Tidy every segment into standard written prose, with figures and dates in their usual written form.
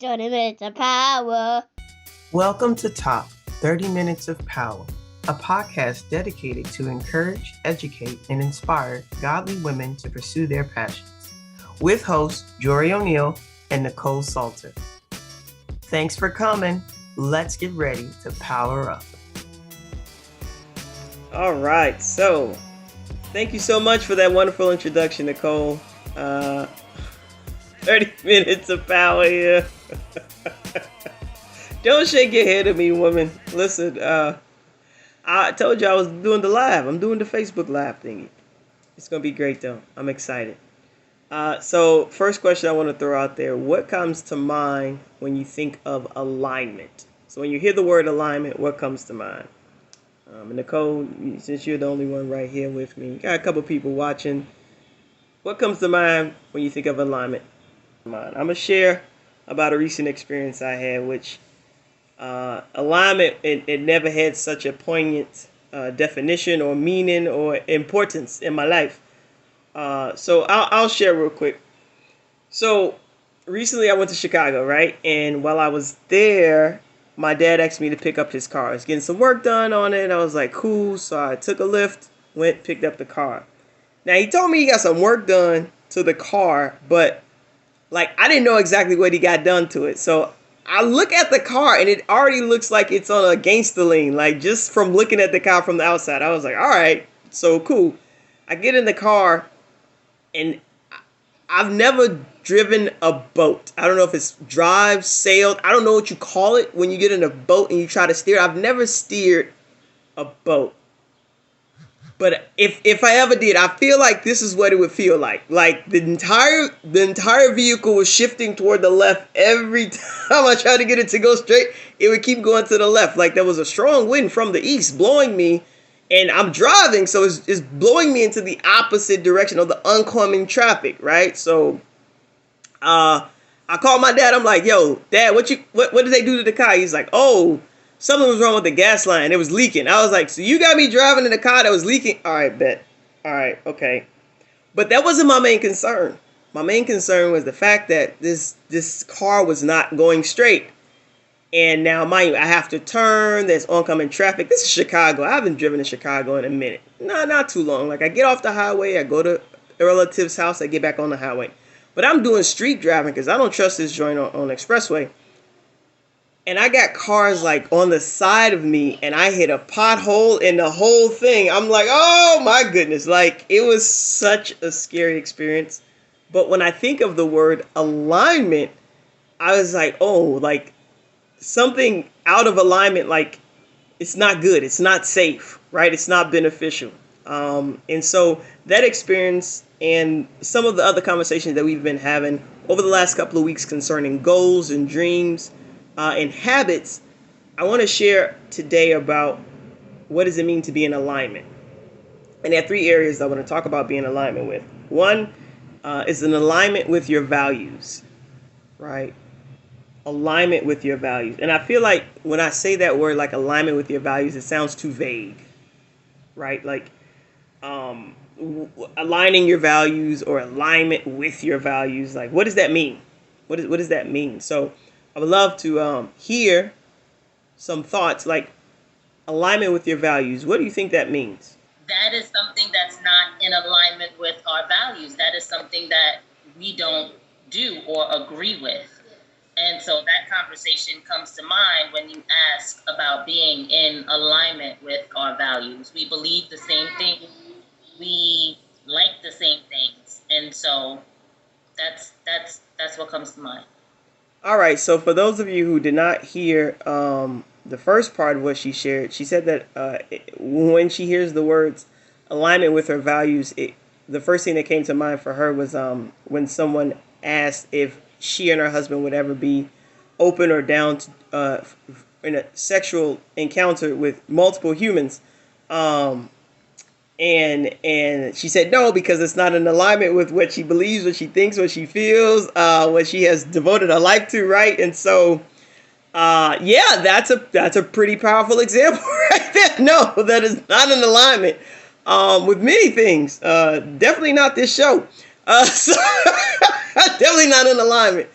30 minutes of power. Welcome to Top 30 Minutes of Power, a podcast dedicated to encourage, educate, and inspire godly women to pursue their passions, with hosts Jory O'Neill and Nicole Salter. Thanks for coming. Let's get ready to power up. All right, so thank you so much for that wonderful introduction, Nicole. 30 minutes of power here. Don't shake your head at me, woman. Listen, I told you I was doing the live. I'm doing the Facebook live thingy. It's going to be great, though. I'm excited. So first question I want to throw out there. What comes to mind when you think of alignment? So when you hear the word alignment, what comes to mind? Nicole, since you're the only one right here with me, got a couple people watching. What comes to mind when you think of alignment? I'm going to share about a recent experience I had, which alignment, it never had such a poignant definition or meaning or importance in my life. So I'll share real quick. So recently I went to Chicago, right? And while I was there, my dad asked me to pick up his car. I was getting some work done on it. I was like, cool. So I took a lift, went, picked up the car. Now, he told me he got some work done to the car, but I didn't know exactly what he got done to it. So I look at the car and it already looks like it's on a gangster lane. Just from looking at the car from the outside, I was like, all right, so cool. I get in the car and I've never driven a boat. I don't know if it's drive, sailed. I don't know what you call it when you get in a boat and you try to steer. I've never steered a boat. But if I ever did, I feel like this is what it would feel like. Like the entire vehicle was shifting toward the left every time I tried to get it to go straight. It would keep going to the left. Like there was a strong wind from the east blowing me, and I'm driving, so it's blowing me into the opposite direction of the oncoming traffic, right? So I called my dad. I'm like, yo, Dad, what did they do to the car? He's like, oh, something was wrong with the gas line. It was leaking. I was like, so you got me driving in a car that was leaking? All right, bet. All right, okay. But that wasn't my main concern. My main concern was the fact that this car was not going straight. And now, mind you, I have to turn. There's oncoming traffic. This is Chicago. I haven't driven in Chicago in a minute. No, not too long. I get off the highway. I go to a relative's house. I get back on the highway. But I'm doing street driving because I don't trust this joint on the expressway. And I got cars on the side of me, and I hit a pothole and the whole thing. I'm like, oh my goodness. It was such a scary experience. But when I think of the word alignment, I was like, oh, something out of alignment, it's not good. It's not safe, right? It's not beneficial. And so that experience and some of the other conversations that we've been having over the last couple of weeks concerning goals and dreams, and habits, I want to share today about what does it mean to be in alignment. And there are three areas I want to talk about being in alignment with. One is an alignment with your values, right? Alignment with your values. And I feel like when I say that word, alignment with your values, it sounds too vague, right? Aligning your values or alignment with your values. What does that mean? What does that mean? So I would love to hear some thoughts, alignment with your values. What do you think that means? That is something that's not in alignment with our values. That is something that we don't do or agree with. And so that conversation comes to mind when you ask about being in alignment with our values. We believe the same things. We like the same things. And so that's what comes to mind. All right, so for those of you who did not hear the first part of what she shared, she said that when she hears the words alignment with her values, the first thing that came to mind for her was when someone asked if she and her husband would ever be open or down to, in a sexual encounter with multiple humans. And she said no, because it's not in alignment with what she believes, what she thinks, what she feels, what she has devoted her life to, right? And so, that's a pretty powerful example right there. No, that is not in alignment with many things. Definitely not this show. So definitely not in alignment.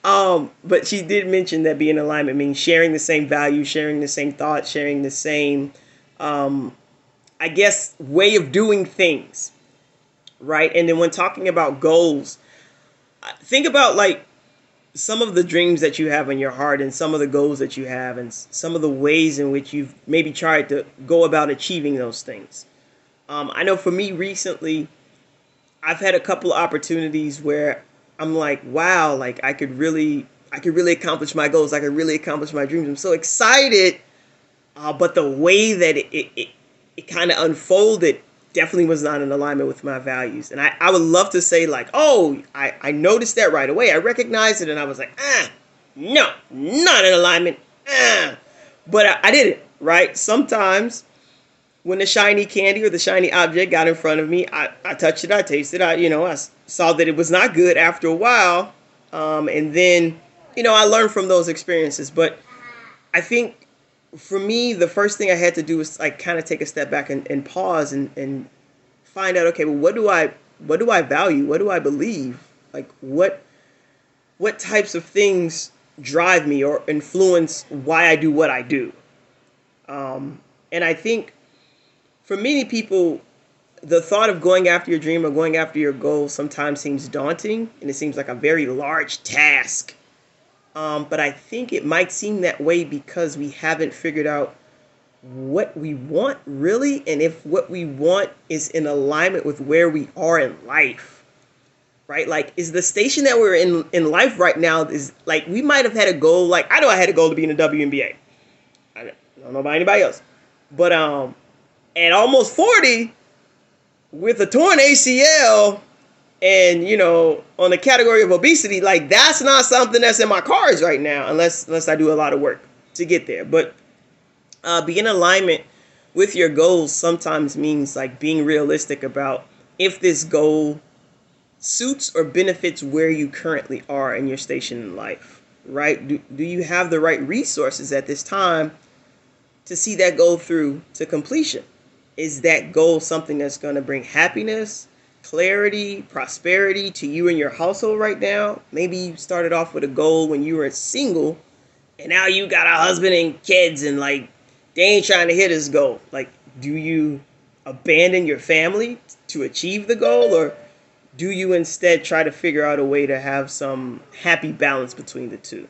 But she did mention that being in alignment means sharing the same values, sharing the same thoughts, sharing the same, I guess, way of doing things, right? And then when talking about goals, think about like some of the dreams that you have in your heart and some of the goals that you have and some of the ways in which you've maybe tried to go about achieving those things. I know for me recently, I've had a couple of opportunities where I'm like, wow, like I could really accomplish my goals. I could really accomplish my dreams. I'm so excited. But the way that it kind of unfolded definitely was not in alignment with my values. And I would love to say like, oh, I noticed that right away. I recognized it and I was like, no, not in alignment. But I didn't, right? Sometimes when the shiny candy or the shiny object got in front of me, I touched it, I tasted it, I saw that it was not good after a while. And then, I learned from those experiences. But I think for me, the first thing I had to do was like kind of take a step back and pause and find out, okay, well, what do I value? What do I believe? Like what types of things drive me or influence why I do what I do? And I think for many people, the thought of going after your dream or going after your goal sometimes seems daunting and it seems like a very large task. But I think it might seem that way because we haven't figured out what we want really, and if what we want is in alignment with where we are in life, right? Like, is the station that we're in life right now is like, we might have had a goal. Like, I know I had a goal to be in the WNBA. I don't know about anybody else, but at almost 40, with a torn ACL. And, on the category of obesity, like that's not something that's in my cards right now, unless I do a lot of work to get there. But being in alignment with your goals sometimes means like being realistic about if this goal suits or benefits where you currently are in your station in life, right? Do you have the right resources at this time to see that goal through to completion? Is that goal something that's going to bring happiness, clarity, prosperity to you and your household right now? Maybe you started off with a goal when you were single and now you got a husband and kids and like they ain't trying to hit this goal. Like, do you abandon your family to achieve the goal, or do you instead try to figure out a way to have some happy balance between the two?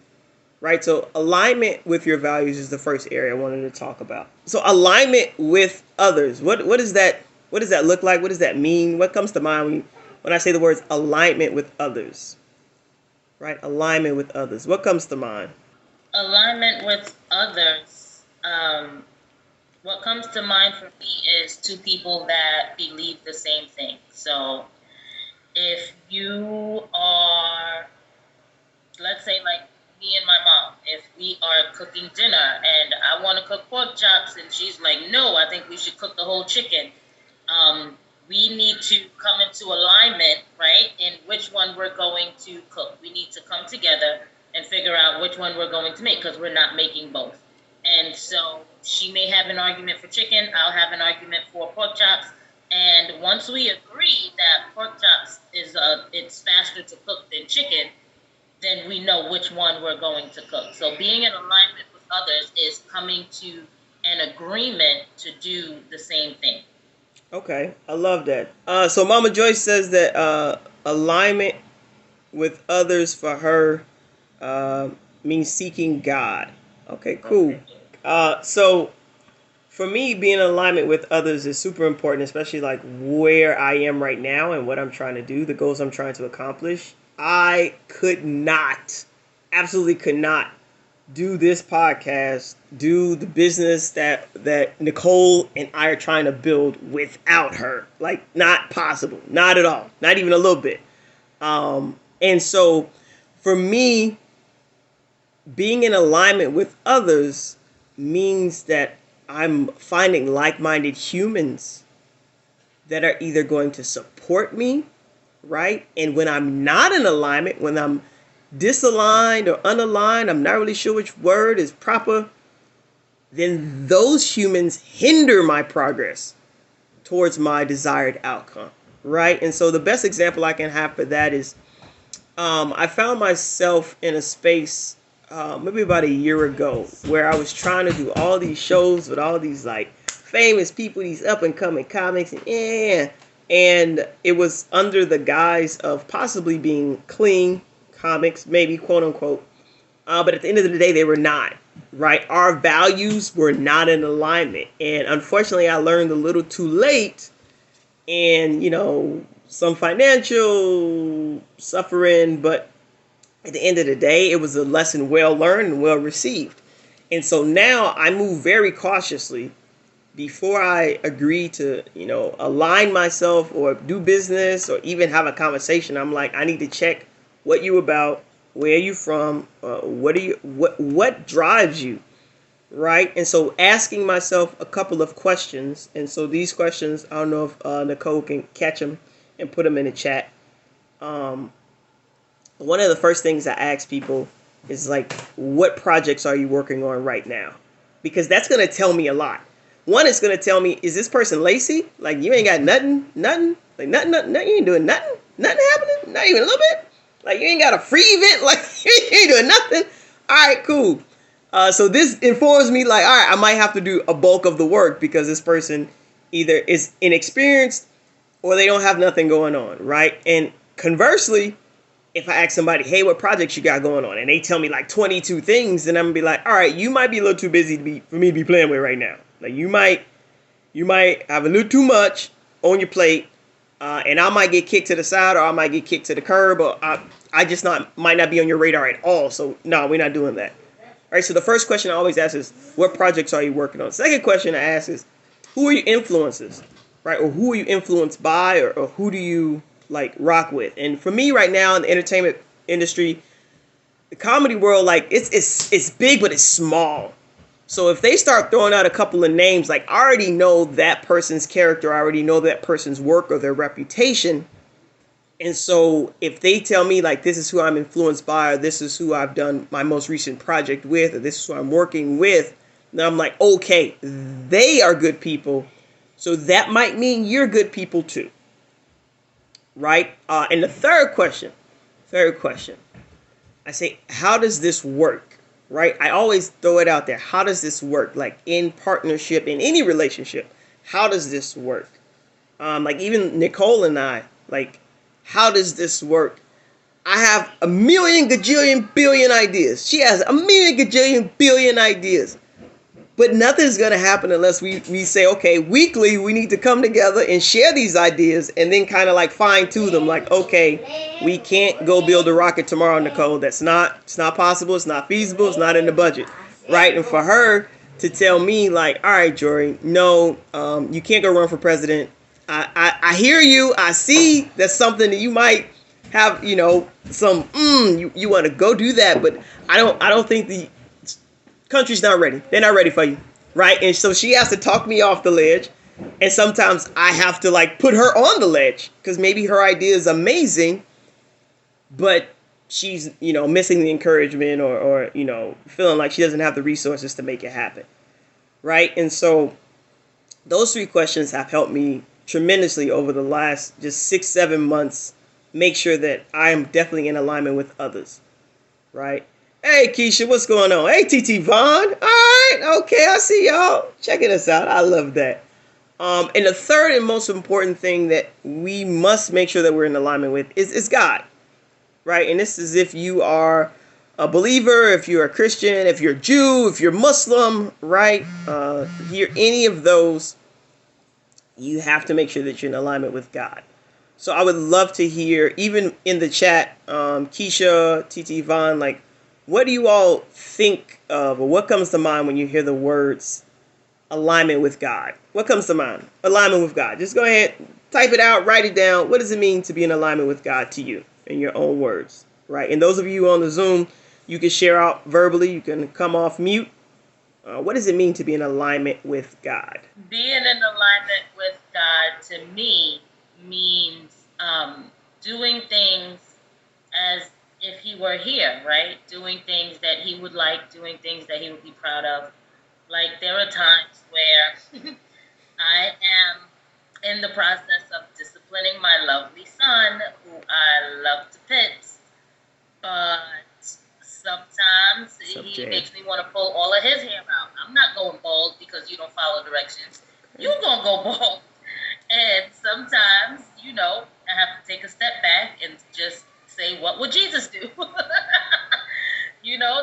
Right? So alignment with your values is the first area I wanted to talk about. So alignment with others. What does that look like? What does that mean? What comes to mind when I say the words alignment with others? Right? Alignment with others. What comes to mind? Alignment with others. What comes to mind for me is two people that believe the same thing. So if you are, let's say like me and my mom, if we are cooking dinner and I want to cook pork chops and she's like, no, I think we should cook the whole chicken. We need to come into alignment, right, in which one we're going to cook. We need to come together and figure out which one we're going to make because we're not making both. And so she may have an argument for chicken. I'll have an argument for pork chops. And once we agree that pork chops it's faster to cook than chicken, then we know which one we're going to cook. So being in alignment with others is coming to an agreement to do the same thing. Okay, I love that. So Mama Joyce says that alignment with others for her means seeking God. Okay, cool. So for me, being in alignment with others is super important, especially like where I am right now and what I'm trying to do, the goals I'm trying to accomplish. I absolutely could not do this podcast, do the business that Nicole and I are trying to build without her. Like, not possible. Not at all. Not even a little bit. And so for me, being in alignment with others means that I'm finding like-minded humans that are either going to support me, right? And when I'm not in alignment, when I'm disaligned or unaligned, I'm not really sure which word is proper, then those humans hinder my progress towards my desired outcome, right? And so the best example I can have for that is I found myself in a space maybe about a year ago where I was trying to do all these shows with all these like famous people, these up and coming comics, and it was under the guise of possibly being clean comics, maybe quote unquote. But at the end of the day, they were not. Right, our values were not in alignment, and unfortunately, I learned a little too late, and some financial suffering, but at the end of the day, it was a lesson well learned and well received. And so now I move very cautiously before I agree to, align myself or do business or even have a conversation. I'm like, I need to check what you about, where are you from, what drives you, right? And so asking myself a couple of questions. And so these questions, I don't know if Nicole can catch them and put them in the chat. One of the first things I ask people is like, what projects are you working on right now? Because that's going to tell me a lot. One is going to tell me, is this person lazy? Like, you ain't got nothing, like nothing, you ain't doing nothing happening, not even a little bit. Like, you ain't got a free event, like you ain't doing nothing. All right, cool. So this informs me like, all right, I might have to do a bulk of the work because this person either is inexperienced or they don't have nothing going on, right? And conversely, if I ask somebody, hey, what projects you got going on? And they tell me like 22 things, then I'm gonna be like, all right, you might be a little too busy for me to be playing with right now. Like you might have a little too much on your plate, and I might get kicked to the side, or I might get kicked to the curb, or I just might not be on your radar at all. So no, we're not doing that. All right. So the first question I always ask is, what projects are you working on? Second question I ask is, who are your influences, right? Or who are you influenced by, or who do you like rock with? And for me right now in the entertainment industry, the comedy world, like it's big, but it's small. So if they start throwing out a couple of names, like I already know that person's character, I already know that person's work or their reputation. And so if they tell me like, this is who I'm influenced by, or this is who I've done my most recent project with, or this is who I'm working with, then I'm like, okay, they are good people. So that might mean you're good people too. Right? And the third question, I say, how does this work? Right? I always throw it out there. How does this work? Like in partnership, in any relationship, how does this work? Like even Nicole and I, like, how does this work? I have a million gajillion billion ideas. She has a million gajillion billion ideas. But nothing's going to happen unless we say, okay, weekly, we need to come together and share these ideas and then kind of like fine tune them. Like, okay, we can't go build a rocket tomorrow, Nicole. It's not possible. It's not feasible. It's not in the budget. Right. And for her to tell me like, all right, Jory, no, you can't go run for president. I hear you. I see that's something that you might have, some, you want to go do that. But I don't think the country's not ready. They're not ready for you, right? And so she has to talk me off the ledge. And sometimes I have to like put her on the ledge because maybe her idea is amazing, but she's, missing the encouragement or feeling like she doesn't have the resources to make it happen, right? And so those three questions have helped me tremendously over the last just 6-7 months, make sure that I am definitely in alignment with others, right? Hey, Keisha, what's going on? Hey, TT Vaughn. All right. Okay, I see y'all. Checking us out. I love that. And the third and most important thing that we must make sure that we're in alignment with is God, right? And this is if you are a believer, if you're a Christian, if you're Jew, if you're Muslim, right? Here, any of those, you have to make sure that you're in alignment with God. So I would love to hear, even in the chat, Keisha, TT Vaughn, like, what do you all think of, or what comes to mind when you hear the words alignment with God? What comes to mind? Alignment with God. Just go ahead, type it out, write it down. What does it mean to be in alignment with God to you in your own words, right? And those of you on the Zoom, you can share out verbally. You can come off mute. What does it mean to be in alignment with God? Being in alignment with God to me means doing things as if he were here, right? Doing things that he would like, doing things that he would be proud of. Like there are times where I am in the process of disciplining my lovely son, who I love to pit, But sometimes he makes me want to pull all of his hair out. I'm not going bald because you don't follow directions. You're going to go bald. And sometimes, I have to take a step back and just say, what would Jesus do?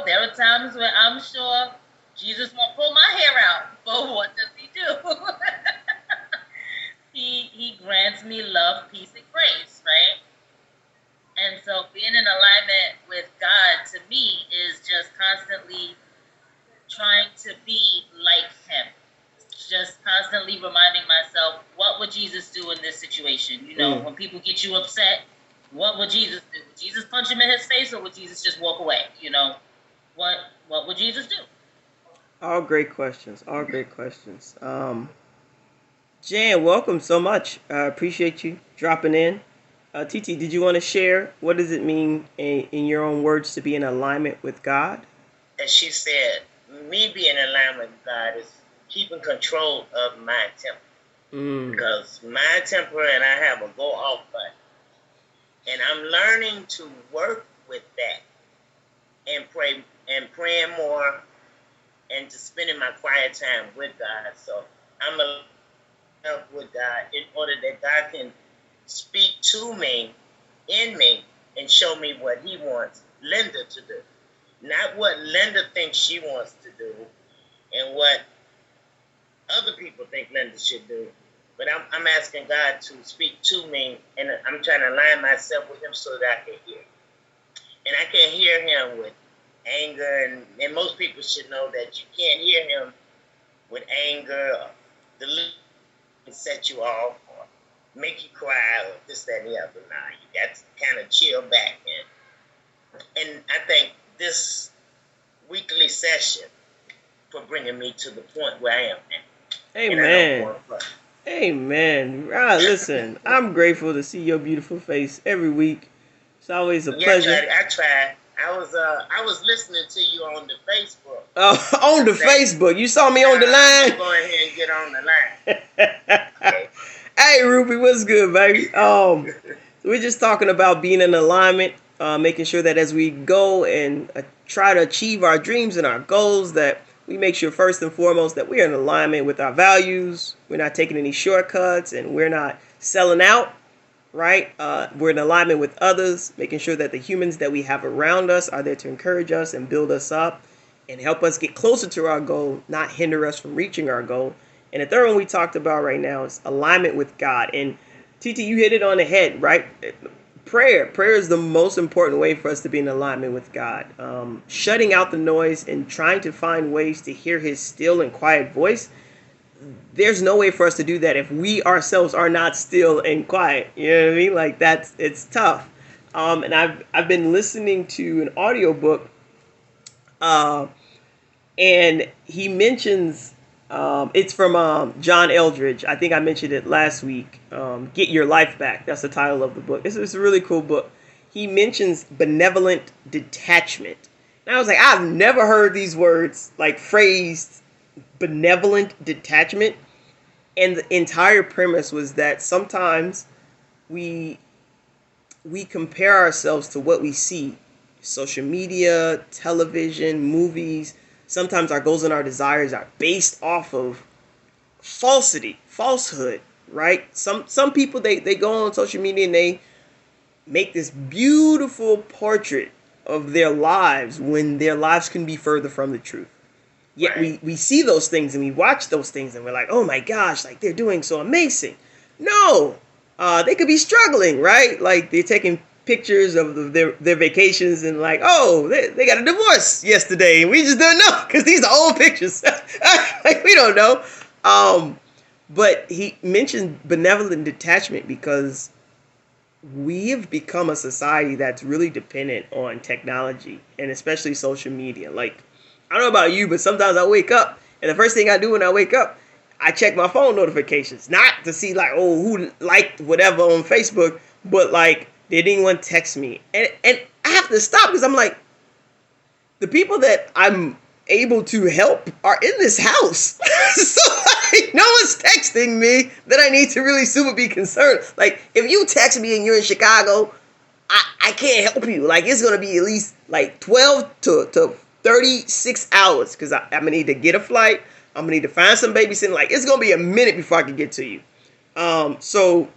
There are times where I'm sure Jesus won't pull my hair out. But what does he do? He grants me love, peace, and grace, right? And so being in alignment with God to me is just constantly trying to be like him. Just constantly reminding myself, what would Jesus do in this situation? When people get you upset, what would Jesus do? Would Jesus punch him in his face, or would Jesus just walk away? What would Jesus do? All great questions. Jan, welcome so much. I appreciate you dropping in. Titi, did you want to share what does it mean in your own words to be in alignment with God? As she said, me being in alignment with God is keeping control of my temper. Because my temper and I have a go off button. And I'm learning to work with that and praying more and just spending my quiet time with God. So I'm aligned with God in order that God can speak to me, in me, and show me what he wants Linda to do. Not what Linda thinks she wants to do and what other people think Linda should do. But I'm asking God to speak to me, and I'm trying to align myself with him so that I can hear. And I can hear him with anger, and most people should know that you can't hear him with anger or set you off or make you cry or this, that, and the other. Nah, you got to kind of chill back. And I think this weekly session for bringing me to the point where I am now. Amen. Amen. Right, listen, I'm grateful to see your beautiful face every week. It's always a pleasure. I tried. I was listening to you on the Facebook. Oh, on the Facebook. You saw me on the line? Go ahead and get on the line. Okay. Hey, Ruby, what's good, baby? We're just talking about being in alignment, making sure that as we go and try to achieve our dreams and our goals, that we make sure first and foremost that we're in alignment with our values. We're not taking any shortcuts and we're not selling out, right? We're in alignment with others, making sure that the humans that we have around us are there to encourage us and build us up and help us get closer to our goal, not hinder us from reaching our goal. And the third one we talked about right now is alignment with God. And Titi, you hit it on the head, right? Prayer is the most important way for us to be in alignment with God. Shutting out the noise and trying to find ways to hear his still and quiet voice. There's no way for us to do that if we ourselves are not still and quiet. You know what I mean? Like it's tough. And I've been listening to an audiobook, and he mentions it's from John Eldridge. I think I mentioned it last week. Get Your Life Back. That's the title of the book. It's a really cool book. He mentions benevolent detachment. And I was like, I've never heard these words like phrased benevolent detachment. And the entire premise was that sometimes we compare ourselves to what we see. Social media, television, movies. Sometimes our goals and our desires are based off of falsehood, right? Some people, they go on social media and they make this beautiful portrait of their lives when their lives can be further from the truth. Yet we see those things and we watch those things and we're like, oh my gosh, like they're doing so amazing. No, they could be struggling, right? Like they're taking pictures of their vacations and like, oh, they got a divorce yesterday and we just don't know because these are old pictures. Like we don't know. But he mentioned benevolent detachment because we have become a society that's really dependent on technology and especially social media. Like, I don't know about you, but sometimes I wake up and the first thing I do when I wake up, I check my phone notifications, not to see like, oh, who liked whatever on Facebook, but like, did anyone text me? And I have to stop because I'm like, the people that I'm able to help are in this house. So like, no one's texting me that I need to really super be concerned. Like, if you text me and you're in Chicago, I can't help you. Like, it's going to be at least like 12 to 36 hours because I'm going to need to get a flight. I'm going to need to find some babysitting. Like, it's going to be a minute before I can get to you. So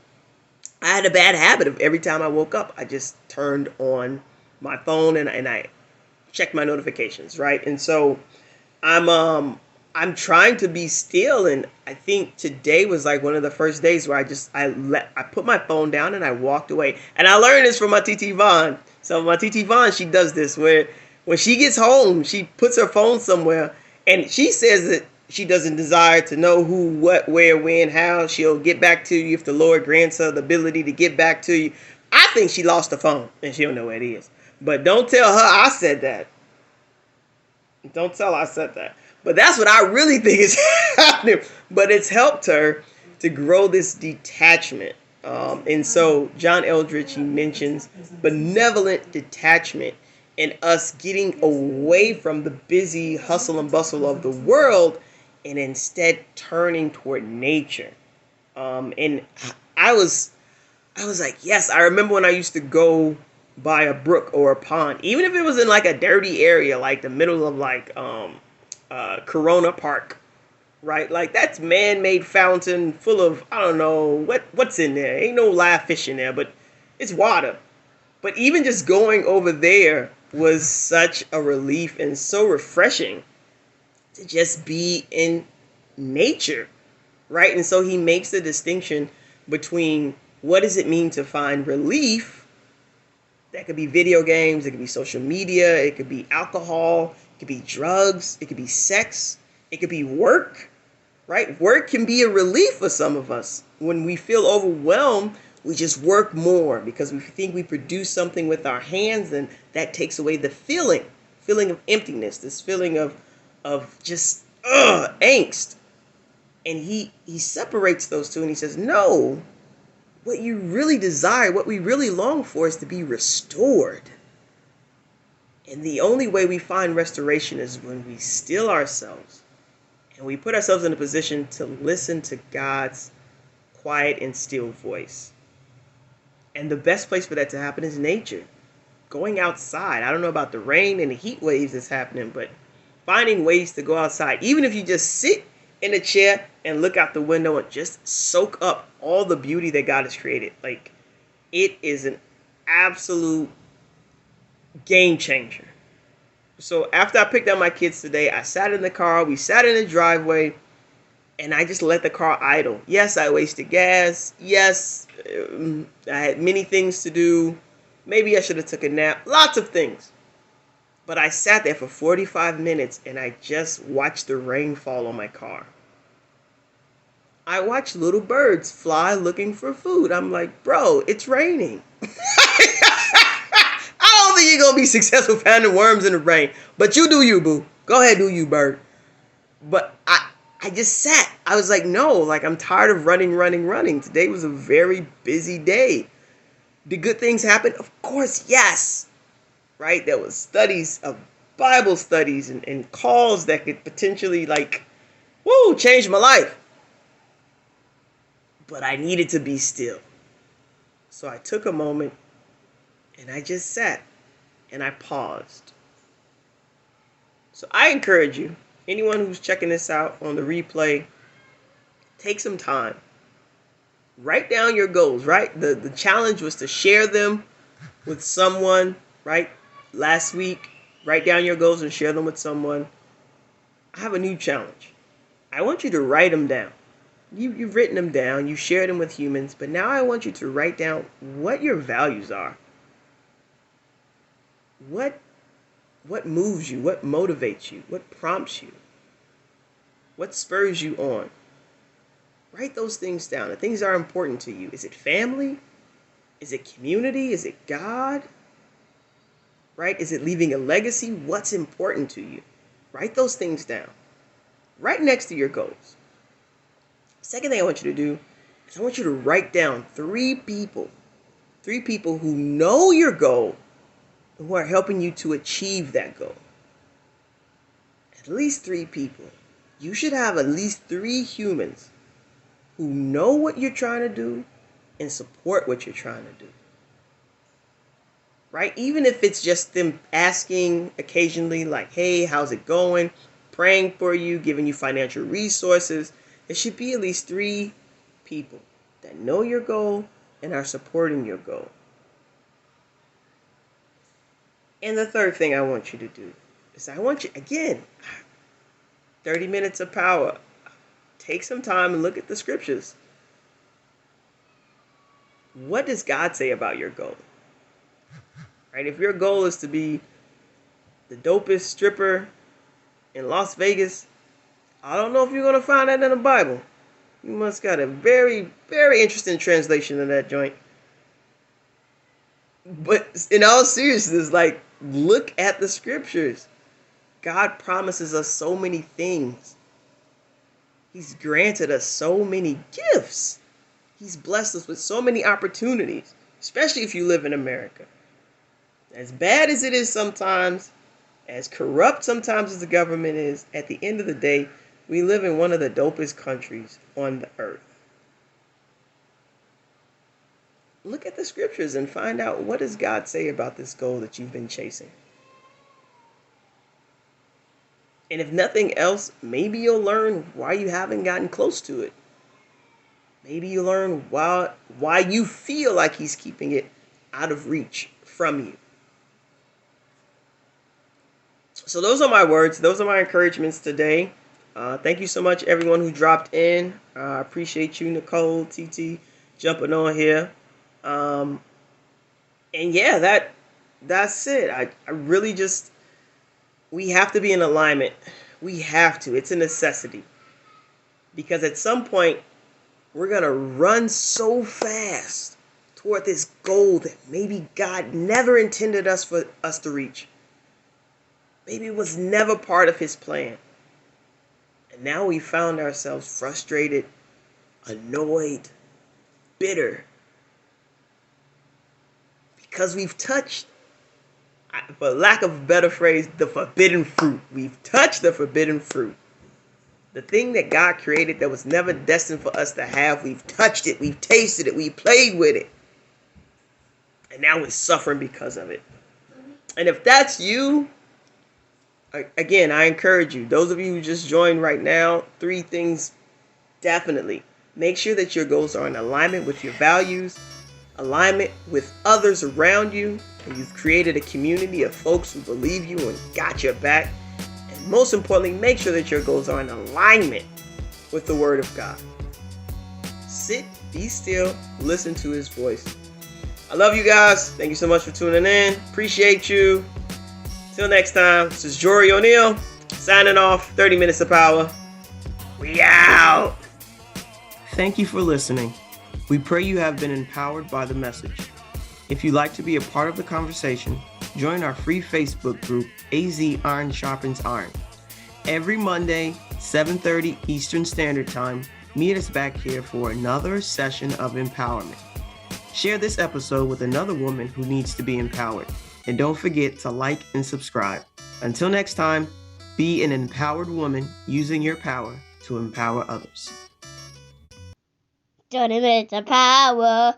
I had a bad habit of every time I woke up, I just turned on my phone and I checked my notifications, right? And so I'm trying to be still, and I think today was like one of the first days where I put my phone down and I walked away. And I learned this from my TT Vaughn. So my TT Vaughn, she does this where when she gets home, she puts her phone somewhere, and she says that she doesn't desire to know who, what, where, when, how. She'll get back to you if the Lord grants her the ability to get back to you. I think she lost the phone and she don't know where it is. But don't tell her I said that. Don't tell her I said that. But that's what I really think is happening. But it's helped her to grow this detachment. And so John Eldridge, he mentions benevolent detachment and us getting away from the busy hustle and bustle of the world and instead turning toward nature. And I was like, yes, I remember when I used to go by a brook or a pond, even if it was in like a dirty area, like the middle of like Corona Park, right? Like that's man-made fountain full of, I don't know what's in there. Ain't no live fish in there, but it's water. But even just going over there was such a relief and so refreshing to just be in nature, right? And so he makes the distinction between what does it mean to find relief. That could be video games, it could be social media, it could be alcohol, it could be drugs, it could be sex, it could be work, right? Work can be a relief for some of us. When we feel overwhelmed, we just work more because we think we produce something with our hands, and that takes away the feeling of emptiness, this feeling of just angst. And he separates those two and he says, no, what you really desire, what we really long for is to be restored. And the only way we find restoration is when we still ourselves and we put ourselves in a position to listen to God's quiet and still voice. And the best place for that to happen is nature. Going outside. I don't know about the rain and the heat waves that's happening, but finding ways to go outside. Even if you just sit in a chair and look out the window and just soak up all the beauty that God has created. Like, it is an absolute game changer. So after I picked up my kids today, I sat in the car, we sat in the driveway, and I just let the car idle. Yes, I wasted gas. Yes, I had many things to do. Maybe I should have took a nap. Lots of things. But I sat there for 45 minutes and I just watched the rain fall on my car. I watched little birds fly looking for food. I'm like, bro, it's raining. I don't think you're going to be successful finding worms in the rain. But you do you, boo. Go ahead, do you, bird. But I just sat. I was like, no, like I'm tired of running. Today was a very busy day. Did good things happen? Of course, yes. Right? There was studies of Bible studies and calls that could potentially change my life. But I needed to be still. So I took a moment and I just sat and I paused. So I encourage you, anyone who's checking this out on the replay, take some time. Write down your goals, right? The challenge was to share them with someone, right? Last week, write down your goals and share them with someone. I have a new challenge. I want you to write them down. You've written them down, you shared them with humans, but now I want you to write down what your values are. What moves you? What motivates you? What prompts you? What spurs you on? Write those things down. The things that are important to you. Is it family? Is it community? Is it God? Right? Is it leaving a legacy? What's important to you? Write those things down. Right next to your goals. Second thing I want you to do is I want you to write down three people who know your goal and who are helping you to achieve that goal. At least 3 people. You should have at least 3 humans who know what you're trying to do and support what you're trying to do. right? Even if it's just them asking occasionally, like, hey, how's it going? Praying for you, giving you financial resources. There should be at least 3 people that know your goal and are supporting your goal. And the third thing I want you to do is I want you, again, 30 minutes of power. Take some time and look at the scriptures. What does God say about your goal? Right? If your goal is to be the dopest stripper in Las Vegas, I don't know if you're going to find that in the Bible. You must got a very, very interesting translation of that joint. But in all seriousness, like, look at the scriptures. God promises us so many things. He's granted us so many gifts. He's blessed us with so many opportunities, especially if you live in America. As bad as it is sometimes, as corrupt sometimes as the government is, at the end of the day, we live in one of the dopest countries on the earth. Look at the scriptures and find out, what does God say about this goal that you've been chasing? And if nothing else, maybe you'll learn why you haven't gotten close to it. Maybe you learn why you feel like he's keeping it out of reach from you. So those are my words. Those are my encouragements today. Thank you so much, everyone who dropped in. I appreciate you, Nicole, TT, jumping on here. And yeah, that's it. I really just, we have to be in alignment. We have to. It's a necessity. Because at some point, we're going to run so fast toward this goal that maybe God never intended for us to reach. Maybe it was never part of his plan. And now we found ourselves frustrated, annoyed, bitter. Because we've touched, for lack of a better phrase, the forbidden fruit. We've touched the forbidden fruit. The thing that God created that was never destined for us to have, we've touched it, we've tasted it, we played with it. And now we're suffering because of it. And if that's you, again, I encourage you, those of you who just joined right now, 3 things definitely. Make sure that your goals are in alignment with your values, alignment with others around you, and you've created a community of folks who believe you and got your back. And most importantly, make sure that your goals are in alignment with the Word of God. Sit, be still, listen to his voice. I love you guys. Thank you so much for tuning in. Appreciate you. Till next time, this is Jory O'Neal signing off. 30 minutes of power. We out. Thank you for listening. We pray you have been empowered by the message. If you'd like to be a part of the conversation, join our free Facebook group, azironsharpensiron. Every Monday, 7:30 Eastern Standard Time, meet us back here for another session of empowerment. Share this episode with another woman who needs to be empowered. And don't forget to like and subscribe. Until next time, be an empowered woman using your power to empower others. 30 minutes of power.